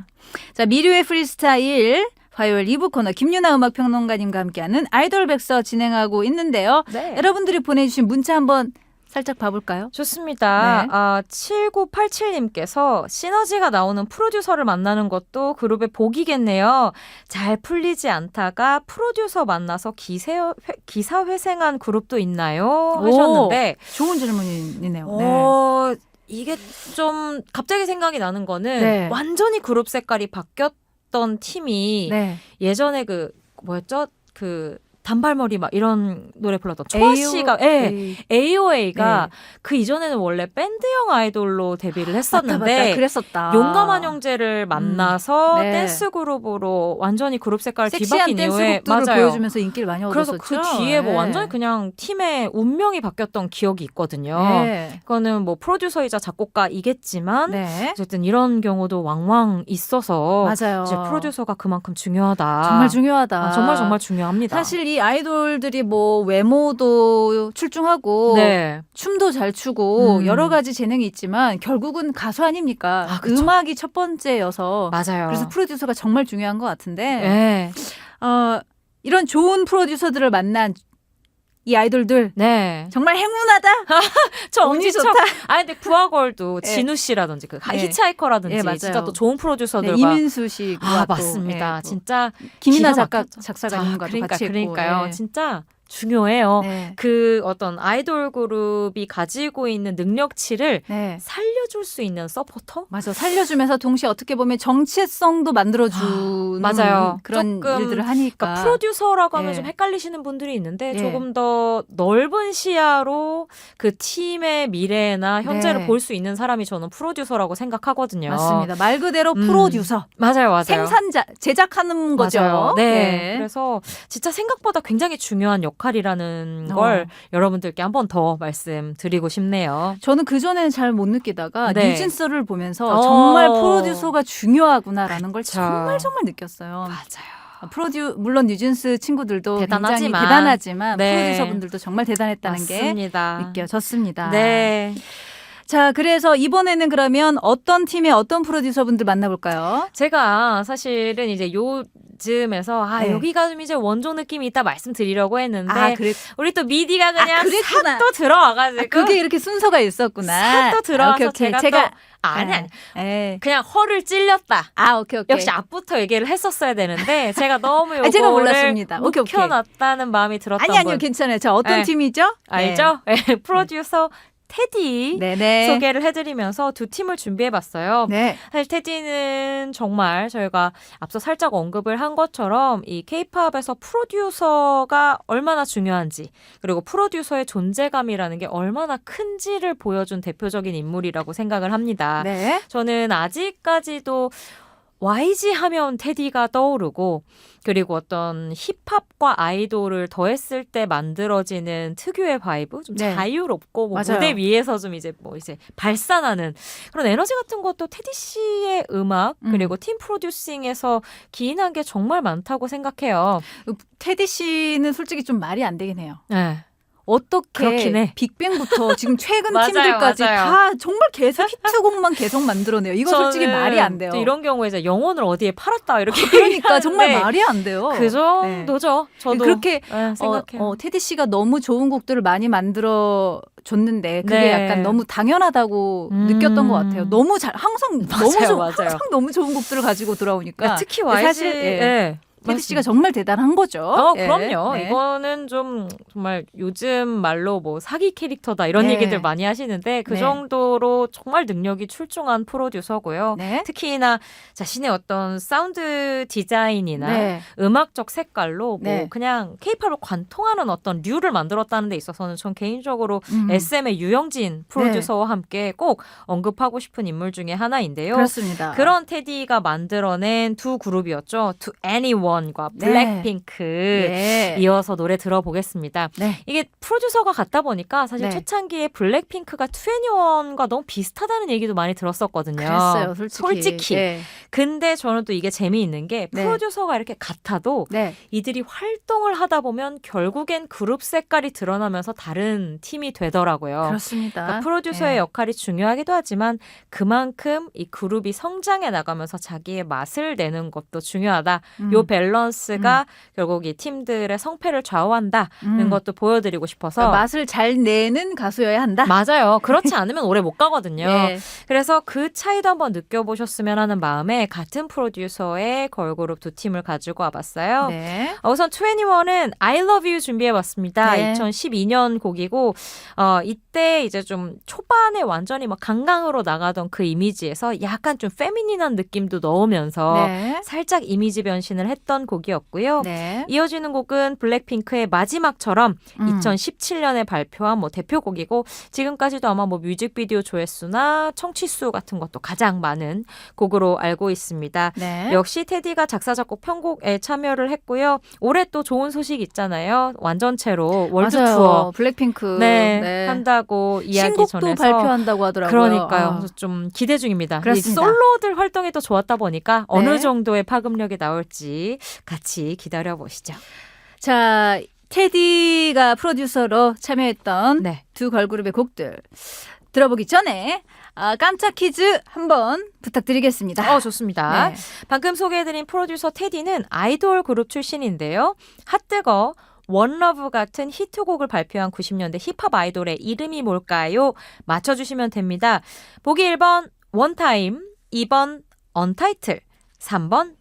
자, 미류의 프리스타일 화요일 2부 코너 김유나 음악평론가님과 함께하는 아이돌 백서 진행하고 있는데요. 네. 여러분들이 보내주신 문자 한번 살짝 봐볼까요? 좋습니다. 네. 7987님께서 시너지가 나오는 프로듀서를 만나는 것도 그룹의 복이겠네요. 잘 풀리지 않다가 프로듀서 만나서 기사 회생한 그룹도 있나요? 하셨는데 좋은 질문이네요. 이게 좀 갑자기 생각이 나는 거는 네. 완전히 그룹 색깔이 바뀌었던 팀이 네. 예전에 뭐였죠? 단발머리 막 이런 노래 불렀던 초아 씨가 AOA가 그 이전에는 원래 밴드형 아이돌로 데뷔를 했었는데 맞다, 그랬었다. 용감한 형제를 만나서 네. 댄스 그룹으로 완전히 그룹 색깔 섹시한 뒤바뀐 댄스 이후에 곡들을 맞아요. 보여주면서 인기를 많이 그래서 얻었었죠. 그 뒤에 뭐 네. 완전히 그냥 팀의 운명이 바뀌었던 기억이 있거든요. 네. 그거는 뭐 프로듀서이자 작곡가이겠지만 네. 어쨌든 이런 경우도 왕왕 있어서 맞아요. 이제 프로듀서가 그만큼 중요하다. 정말 중요하다. 정말 중요합니다. 사실 이 아이돌들이 뭐 외모도 출중하고 네. 춤도 잘 추고 여러 가지 재능이 있지만 결국은 가수 아닙니까? 그쵸. 음악이 첫 번째여서 맞아요. 그래서 프로듀서가 정말 중요한 것 같은데 네. 이런 좋은 프로듀서들을 만난 이 아이돌들 네. 정말 행운하다. 저 운이 엄지척. 좋다. 근데 부하걸도 네. 진우 씨라든지 네. 히치하이커라든지 네, 맞아요. 진짜 또 좋은 프로듀서들과 이민수 씨와 또, 맞습니다. 예, 또 진짜 김이나 기가 막혔죠. 작사가님과도 그러니까, 같이 했고. 그러니까요. 예. 진짜 중요해요. 네. 그 어떤 아이돌 그룹이 가지고 있는 능력치를 네. 살려줄 수 있는 서포터? 맞아. 살려주면서 동시에 어떻게 보면 정체성도 만들어주는 맞아요. 그런 조금, 일들을 하니까. 그러니까 프로듀서라고 하면 예. 좀 헷갈리시는 분들이 있는데 예. 조금 더 넓은 시야로 그 팀의 미래나 현재를 네. 볼 수 있는 사람이 저는 프로듀서라고 생각하거든요. 맞습니다. 말 그대로 프로듀서. 맞아요, 맞아요. 생산자, 제작하는 거죠. 맞아요. 네. 네. 그래서 진짜 생각보다 굉장히 중요한 역할이라는 걸 여러분들께 한 번 더 말씀드리고 싶네요. 저는 그전에는 잘 못 느끼다가 네. 뉴진스를 보면서 정말 프로듀서가 중요하구나라는 걸 그쵸. 정말 정말 느꼈어요. 맞아요. 물론 뉴진스 친구들도 굉장히 대단하지만. 대단하지만 네. 프로듀서분들도 정말 대단했다는 게 맞습니다. 느껴졌습니다. 네. 자, 그래서 이번에는 그러면 어떤 팀의 어떤 프로듀서분들 만나볼까요? 제가 사실은 이제 요즘에서 네. 여기가 좀 이제 원조 느낌이 있다 말씀드리려고 했는데 그래. 우리 또 미디가 그냥 그랬구나. 싹 또 들어와가지고 그게 이렇게 순서가 있었구나. 싹 또 들어와서 오케이. 제가 아니 예. 그냥 허를 찔렸다. 오케이. 역시 앞부터 얘기를 했었어야 되는데 제가 너무 요거를 제가 몰랐습니다. 오케이. 묵혀놨다는 마음이 들었던 아니요, 분 괜찮아요. 자, 어떤 네. 팀이죠? 알죠? 프로듀서 테디 네네. 소개를 해드리면서 두 팀을 준비해봤어요. 네. 사실 테디는 정말 저희가 앞서 살짝 언급을 한 것처럼 이 K-팝에서 프로듀서가 얼마나 중요한지 그리고 프로듀서의 존재감이라는 게 얼마나 큰지를 보여준 대표적인 인물이라고 생각을 합니다. 네. 저는 아직까지도 YG 하면 테디가 떠오르고 그리고 어떤 힙합과 아이돌을 더했을 때 만들어지는 특유의 바이브 좀 네. 자유롭고 맞아요. 무대 위에서 좀 이제 발산하는 그런 에너지 같은 것도 테디 씨의 음악 그리고 팀 프로듀싱에서 기인한 게 정말 많다고 생각해요. 테디 씨는 솔직히 좀 말이 안 되긴 해요. 네. 어떻게 그렇긴 해. 빅뱅부터 지금 최근 맞아요, 팀들까지 맞아요. 다 정말 계속 히트곡만 계속 만들어내요. 이거 솔직히 저는 말이 안 돼요. 또 이런 경우에 이제 영혼을 어디에 팔았다 이렇게 그러니까 정말 얘기하는데 말이 안 돼요. 그 정도죠. 저도 그렇게 생각해요. 테디 씨가 너무 좋은 곡들을 많이 만들어 줬는데 그게 네. 약간 너무 당연하다고 느꼈던 것 같아요. 너무 항상 맞아요. 항상 너무 좋은 곡들을 가지고 돌아오니까 그러니까 특히 YG 사실 테디 씨가 정말 대단한 거죠. 그럼요. 네. 이거는 좀 정말 요즘 말로 뭐 사기 캐릭터다 이런 네. 얘기들 많이 하시는데 그 네. 정도로 정말 능력이 출중한 프로듀서고요. 네. 특히나 자신의 어떤 사운드 디자인이나 네. 음악적 색깔로 뭐 네. 그냥 케이팝을 관통하는 어떤 류를 만들었다는 데 있어서는 전 개인적으로 SM의 유영진 프로듀서와 함께 꼭 언급하고 싶은 인물 중에 하나인데요. 그렇습니다. 그런 테디가 만들어낸 두 그룹이었죠. To Anyone과 블랙핑크. 네. 이어서 노래 들어보겠습니다. 네. 이게 프로듀서가 같다 보니까 사실 네. 초창기에 블랙핑크가 2NE1과 너무 비슷하다는 얘기도 많이 들었었거든요. 그랬어요, 솔직히. 네. 근데 저는 또 이게 재미있는 게 네. 프로듀서가 이렇게 같아도 네. 이들이 활동을 하다 보면 결국엔 그룹 색깔이 드러나면서 다른 팀이 되더라고요. 그렇습니다. 그러니까 프로듀서의 역할이 중요하기도 하지만 그만큼 이 그룹이 성장해 나가면서 자기의 맛을 내는 것도 중요하다. 요 밸런스가 결국 이 팀들의 성패를 좌우한다는 것도 보여드리고 싶어서 그러니까 맛을 잘 내는 가수여야 한다. 맞아요. 그렇지 않으면 오래 못 가거든요. 네. 그래서 그 차이도 한번 느껴보셨으면 하는 마음에 같은 프로듀서의 걸그룹 두 팀을 가지고 와봤어요. 네. 우선 2NE1은 I Love You 준비해봤습니다. 네. 2012년 곡이고 이때 이제 좀 초반에 완전히 막 강강으로 나가던 그 이미지에서 약간 좀 페미닌한 느낌도 넣으면서 네. 살짝 이미지 변신을 했던 곡이었고요. 네. 이어지는 곡은 블랙핑크의 마지막처럼 2017년에 발표한 뭐 대표곡이고 지금까지도 아마 뭐 뮤직비디오 조회수나 청취수 같은 것도 가장 많은 곡으로 알고 있습니다. 네. 역시 테디가 작사 작곡 편곡에 참여를 했고요. 올해 또 좋은 소식 있잖아요. 완전체로 월드 맞아요. 투어 블랙핑크 한다고 이야기 신곡도 전해서 발표한다고 하더라고요. 그러니까요. 그래서 좀 기대 중입니다. 이 그렇습니다. 솔로들 활동이 또 좋았다 보니까 네. 어느 정도의 파급력이 나올지 같이 기다려 보시죠. 자, 테디가 프로듀서로 참여했던 네. 두 걸그룹의 곡들 들어보기 전에 깜짝 퀴즈 한번 부탁드리겠습니다. 좋습니다. 네. 방금 소개해드린 프로듀서 테디는 아이돌 그룹 출신인데요. 핫뜨거 원러브 같은 히트곡을 발표한 90년대 힙합 아이돌의 이름이 뭘까요? 맞춰주시면 됩니다. 보기 1번 원타임, 2번 언타이틀, 3번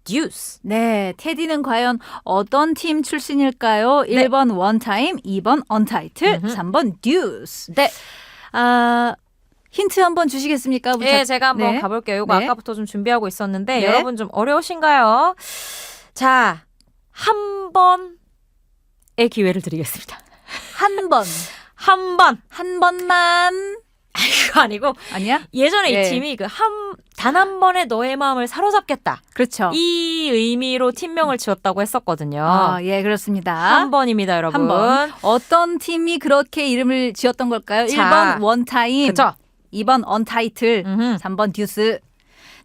Deuce. 네, 테디는 과연 어떤 팀 출신일까요? 네. 1번 원타임, 2번 언타이틀, 음흠. 3번 듀스. 네. 힌트 한번 주시겠습니까? 예, 제가 한번 네. 가볼게요. 이거 네. 아까부터 좀 준비하고 있었는데 네. 여러분 좀 어려우신가요? 자, 한 번의 기회를 드리겠습니다. 한 번. 한 번. 한 번만. 이거 아니고 아니야? 예전에 예. 이 팀이 단 한 번에 너의 마음을 사로잡겠다. 그렇죠. 이 의미로 팀명을 지었다고 했었거든요. 예, 그렇습니다. 한 번입니다, 여러분. 한 번. 어떤 팀이 그렇게 이름을 지었던 걸까요? 자, 1번 원타임, 그쵸? 2번 언타이틀, 음흠. 3번 듀스.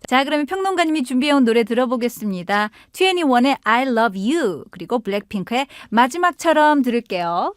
자, 그러면 평론가님이 준비해온 노래 들어보겠습니다. 21의 I Love You 그리고 블랙핑크의 마지막처럼 들을게요.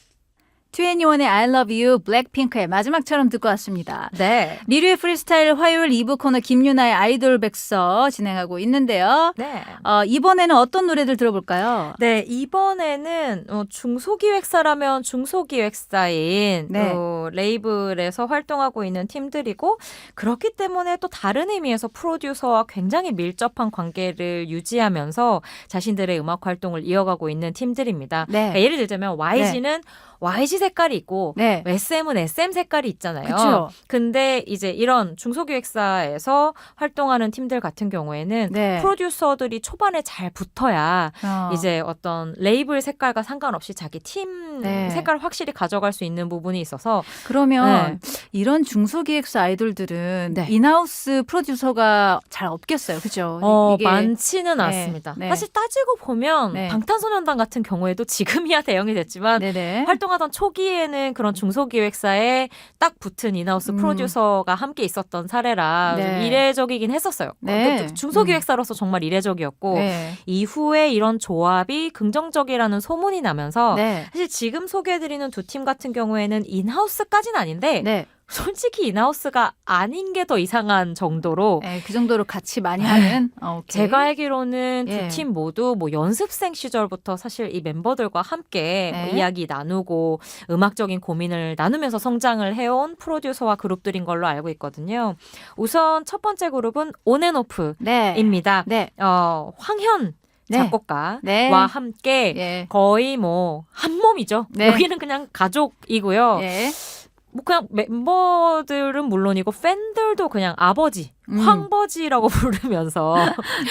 21의 I Love You, 블랙핑크의 마지막처럼 듣고 왔습니다. 네. 리류의 프리스타일 화요일 2부 코너 김유나의 아이돌 백서 진행하고 있는데요. 네. 이번에는 어떤 노래들 들어볼까요? 네, 이번에는 중소기획사라면 중소기획사인 네. 레이블에서 활동하고 있는 팀들이고 그렇기 때문에 또 다른 의미에서 프로듀서와 굉장히 밀접한 관계를 유지하면서 자신들의 음악 활동을 이어가고 있는 팀들입니다. 네. 그러니까 예를 들자면 YG는 YG 색깔이 있고 네. SM은 SM 색깔이 있잖아요. 그쵸. 근데 이제 이런 중소기획사에서 활동하는 팀들 같은 경우에는 네. 프로듀서들이 초반에 잘 붙어야 어. 이제 어떤 레이블 색깔과 상관없이 자기 팀 네. 색깔을 확실히 가져갈 수 있는 부분이 있어서 그러면 이런 중소기획사 아이돌들은 네. 인하우스 프로듀서가 잘 없겠어요. 그죠? 이게 많지는 네. 않습니다. 네. 사실 따지고 보면 네. 방탄소년단 같은 경우에도 지금이야 대형이 됐지만 네네. 활동하던 초기에는 그런 중소기획사에 딱 붙은 인하우스 프로듀서가 함께 있었던 사례라 좀 네. 이례적이긴 했었어요. 네. 중소기획사로서 정말 이례적이었고 네. 이후에 이런 조합이 긍정적이라는 소문이 나면서 네. 사실 지금 소개해드리는 두 팀 같은 경우에는 인하우스까지는 아닌데 네. 솔직히 인하우스가 아닌 게 더 이상한 정도로 네. 그 정도로 같이 많이 하는. 오케이. 제가 알기로는 예. 두 팀 모두 뭐 연습생 시절부터 사실 이 멤버들과 함께 네. 뭐 이야기 나누고 음악적인 고민을 나누면서 성장을 해온 프로듀서와 그룹들인 걸로 알고 있거든요. 우선 첫 번째 그룹은 온앤오프입니다. 네. 황현 네. 작곡가와 네. 함께 예. 거의 뭐 한 몸이죠. 네. 여기는 그냥 가족이고요. 예. 뭐 그냥 멤버들은 물론이고 팬들도 그냥 아버지, 황버지라고 부르면서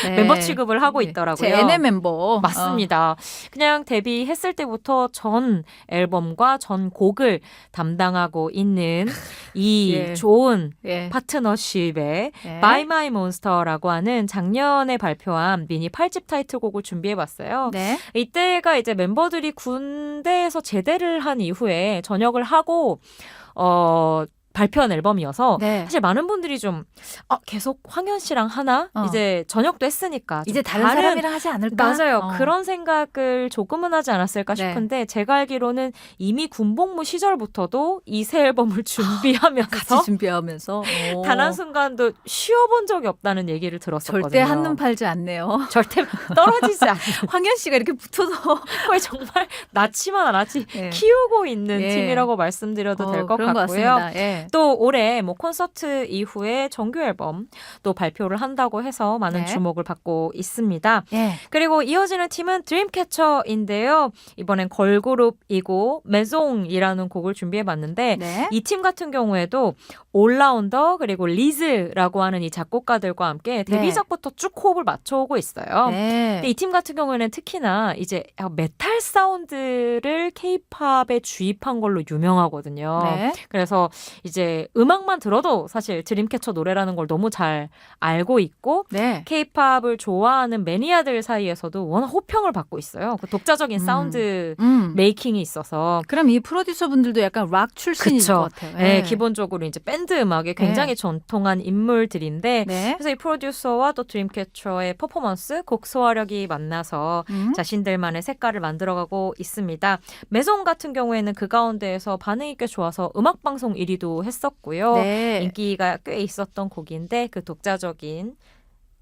네. 멤버 취급을 하고 제 있더라고요. NM 멤버. 맞습니다. 그냥 데뷔했을 때부터 전 앨범과 전 곡을 담당하고 있는 이 예. 좋은 예. 파트너십의 예. My My Monster라고 하는 작년에 발표한 미니 8집 타이틀곡을 준비해봤어요. 네. 이때가 이제 멤버들이 군대에서 제대를 한 이후에 전역을 하고 발표한 앨범이어서 네. 사실 많은 분들이 좀 계속 황현 씨랑 하나? 어. 이제 전역도 했으니까 좀 이제 다른 사람이랑 하지 않을까? 맞아요. 그런 생각을 조금은 하지 않았을까 네. 싶은데 제가 알기로는 이미 군복무 시절부터도 이 새 앨범을 준비하면서 같이 준비하면서 단 한순간도 쉬어본 적이 없다는 얘기를 들었었거든요. 절대 한눈 팔지 않네요. 절대 떨어지지 않아요. 황현 씨가 이렇게 붙어서 거의 정말 낳지만 않았지 예. 키우고 있는 예. 팀이라고 말씀드려도 될 것 그런 것 같고요. 같습니다. 예. 또 올해 뭐 콘서트 이후에 정규 앨범 또 발표를 한다고 해서 많은 네. 주목을 받고 있습니다. 예. 그리고 이어지는 팀은 드림캐쳐인데요. 이번엔 걸그룹이고 메송이라는 곡을 준비해봤는데 네. 이 팀 같은 경우에도 올라운더 그리고 리즈라고 하는 이 작곡가들과 함께 데뷔작부터 쭉 호흡을 맞춰오고 있어요. 네. 근데 이 팀 같은 경우에는 특히나 이제 메탈 사운드를 케이팝에 주입한 걸로 유명하거든요. 네. 그래서 이제 음악만 들어도 사실 드림캐쳐 노래라는 걸 너무 잘 알고 있고 네. 케이팝을 좋아하는 매니아들 사이에서도 워낙 호평을 받고 있어요. 그 독자적인 사운드 메이킹이 있어서. 그럼 이 프로듀서 분들도 약간 락 출신일 그쵸. 것 같아요. 네, 기본적으로 이제 밴드 음악에 굉장히 전통한 인물들인데 네. 그래서 이 프로듀서와 또 드림캐쳐의 퍼포먼스, 곡 소화력이 만나서 자신들만의 색깔을 만들어가고 있습니다. 메송 같은 경우에는 그 가운데에서 반응이 꽤 좋아서 음악방송 1위도 했었고요. 네. 인기가 꽤 있었던 곡인데 그 독자적인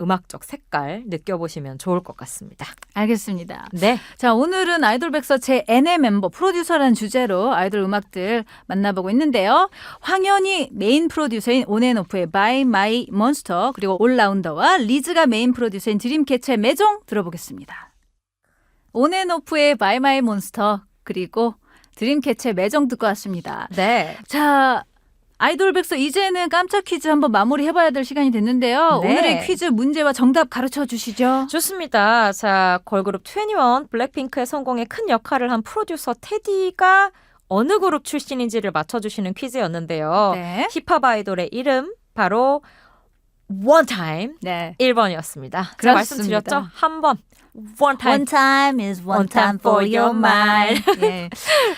음악적 색깔 느껴보시면 좋을 것 같습니다. 알겠습니다. 네. 자, 오늘은 아이돌 백서 제 N의 멤버 프로듀서라는 주제로 아이돌 음악들 만나보고 있는데요. 황현이 메인 프로듀서인 온앤오프의 By My Monster, 그리고 올라운더와 리즈가 메인 프로듀서인 드림캐쳐의 매종 들어보겠습니다. 온앤오프의 By My Monster, 그리고 드림캐쳐의 매종 듣고 왔습니다. 네. 자, 아이돌 백서 이제는 깜짝 퀴즈 한번 마무리해봐야 될 시간이 됐는데요. 네. 오늘의 퀴즈 문제와 정답 가르쳐 주시죠. 좋습니다. 자, 걸그룹 21 블랙핑크의 성공에 큰 역할을 한 프로듀서 테디가 어느 그룹 출신인지를 맞춰주시는 퀴즈였는데요. 네. 힙합 아이돌의 이름 바로 원타임 네. 1번이었습니다. 제가 그렇습니다. 말씀드렸죠? 한 번. 원타임. One time is one time for your mind. 예.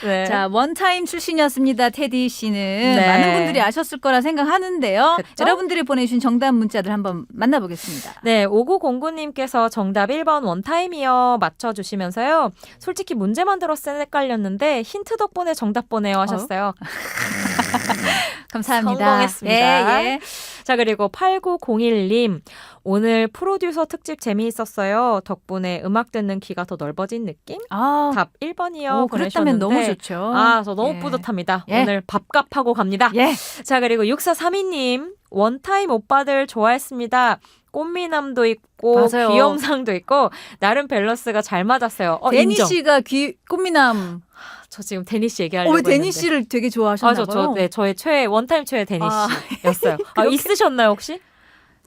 네. 자, 원타임 출신이었습니다. 테디 씨는 네. 많은 분들이 아셨을 거라 생각하는데요. 그쵸? 여러분들이 보내주신 정답 문자들 한번 만나보겠습니다. 네, 5909님께서 정답 1번 원타임이요 맞춰주시면서요. 솔직히 문제만 들었을 때 헷갈렸는데 힌트 덕분에 정답 보내요 하셨어요. 감사합니다. 성공했습니다. 예, 예. 자, 그리고 8901님. 오늘 프로듀서 특집 재미있었어요. 덕분에 음악 듣는 귀가 더 넓어진 느낌? 아, 답 1번이요. 그랬다면 너무 좋죠. 아, 저 너무 예. 뿌듯합니다. 예. 오늘 밥값하고 갑니다. 예. 자, 그리고 6432님. 원타임 오빠들 좋아했습니다. 꽃미남도 있고 맞아요. 귀염상도 있고 나름 밸런스가 잘 맞았어요. 데니 인정. 씨가 씨꽃미남. 저 지금 데니 씨 얘기하려고 왜 데니 했는데. 씨를 되게 좋아하셨나 봐요. 네, 저의 최애 원타임 최애 데니 아. 씨였어요. 있으셨나요 혹시?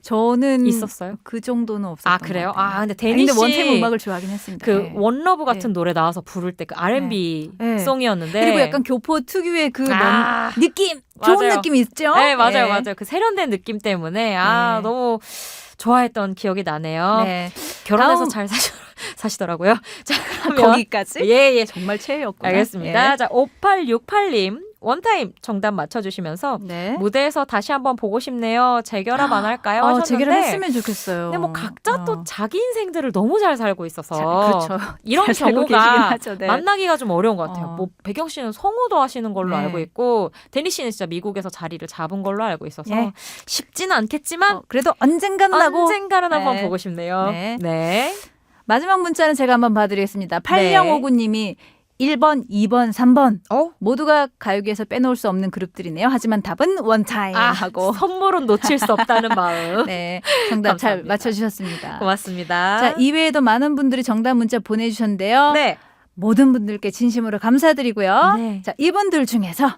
저는 있었어요? 그 정도는 없었던 아, 그래요? 것 같아요. 근데 데니 근데 씨 원타임 음악을 좋아하긴 했습니다. 그 예. 원러브 같은 노래 나와서 부를 때 그 R&B 네. 송이었는데 그리고 약간 교포 특유의 그 아. 느낌, 좋은 맞아요. 느낌이 있죠? 네, 맞아요, 예. 맞아요. 그 세련된 느낌 때문에 네. 너무 좋아했던 기억이 나네요. 네. 결혼해서 다음- 잘 사시더라고요. 자, 그러면 거기까지? 예. 정말 최애였구나. 알겠습니다. 예. 자, 5868님 원타임 정답 맞춰주시면서 네. 무대에서 다시 한번 보고 싶네요. 재결합 안 할까요? 하셨는데 재결합했으면 좋겠어요. 근데 뭐 각자 또 자기 인생들을 너무 잘 살고 있어서 그렇죠. 이런 잘 살고 계시긴 경우가 하죠. 네. 만나기가 좀 어려운 것 같아요. 어. 뭐 배경 씨는 성우도 하시는 걸로 네. 알고 있고 데니 씨는 진짜 미국에서 자리를 잡은 걸로 알고 있어서 예. 쉽지는 않겠지만 그래도 언젠가는 하고 언젠가는 한번 네. 보고 싶네요. 네. 네. 마지막 문자는 제가 한번 봐드리겠습니다. 8059님이 1번, 2번, 3번 모두가 가요계에서 빼놓을 수 없는 그룹들이네요. 하지만 답은 원타임 하고 선물은 놓칠 수 없다는 마음. 네, 정답 잘 감사합니다. 맞춰주셨습니다. 고맙습니다. 자, 이외에도 많은 분들이 정답 문자 보내주셨는데요. 네. 모든 분들께 진심으로 감사드리고요. 네. 자, 이분들 중에서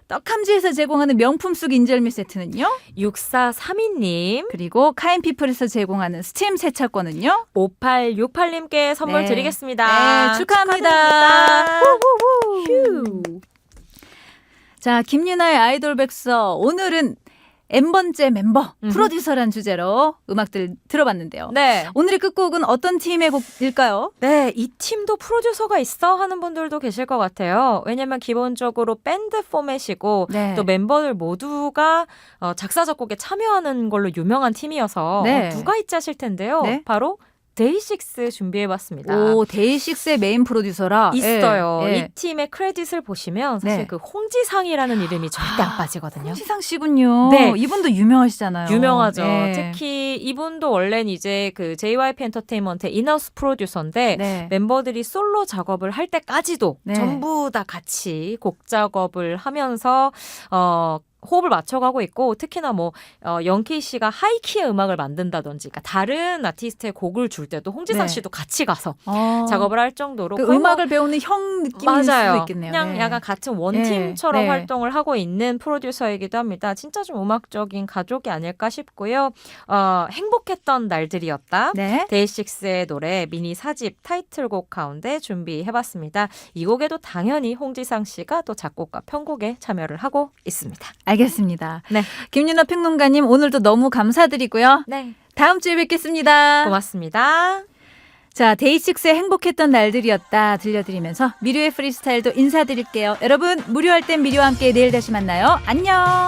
떡함지에서 제공하는 명품 쑥 인절미 세트는요. 6432님, 그리고 카인피플에서 제공하는 스팀 세차권은요. 5868님께 선물 네. 드리겠습니다. 네, 축하합니다. 휴. 자, 김유나의 아이돌 백서. 오늘은 N번째 멤버, 프로듀서란 주제로 음악들 들어봤는데요. 네. 오늘의 끝곡은 어떤 팀의 곡일까요? 네, 이 팀도 프로듀서가 있어 하는 분들도 계실 것 같아요. 왜냐면 기본적으로 밴드 포맷이고 네. 또 멤버들 모두가 작사 작곡에 참여하는 걸로 유명한 팀이어서 네. 누가 있지 하실 텐데요. 네. 바로 데이식스 준비해봤습니다. 오, 데이식스의 메인 프로듀서라. 있어요. 예, 예. 이 팀의 크레딧을 보시면 사실 네. 그 홍지상이라는 이름이 절대 안 빠지거든요. 홍지상 씨군요. 네. 이분도 유명하시잖아요. 유명하죠. 예. 특히 이분도 원래는 이제 그 JYP 엔터테인먼트의 인하우스 프로듀서인데 네. 멤버들이 솔로 작업을 할 때까지도 네. 전부 다 같이 곡 작업을 하면서 호흡을 맞춰가고 있고 특히나 뭐 영케이 씨가 하이키의 음악을 만든다든지 그러니까 다른 아티스트의 곡을 줄 때도 홍지상 네. 씨도 같이 가서 어. 작업을 할 정도로 그 거의 뭐 음악을 배우는 형 느낌일 맞아요. 수도 있겠네요. 그냥 네. 약간 같은 원팀처럼 네. 네. 활동을 하고 있는 프로듀서이기도 합니다. 진짜 좀 음악적인 가족이 아닐까 싶고요. 행복했던 날들이었다. 네. 데이식스의 노래 미니 4집 타이틀곡 가운데 준비해봤습니다. 이 곡에도 당연히 홍지상 씨가 또 작곡과 편곡에 참여를 하고 있습니다. 알겠습니다. 네. 김윤아 평론가님 오늘도 너무 감사드리고요. 네. 다음 주에 뵙겠습니다. 고맙습니다. 자, 데이식스의 행복했던 날들이었다 들려드리면서 미료의 프리스타일도 인사드릴게요. 여러분 무료할 땐 미료와 함께 내일 다시 만나요. 안녕.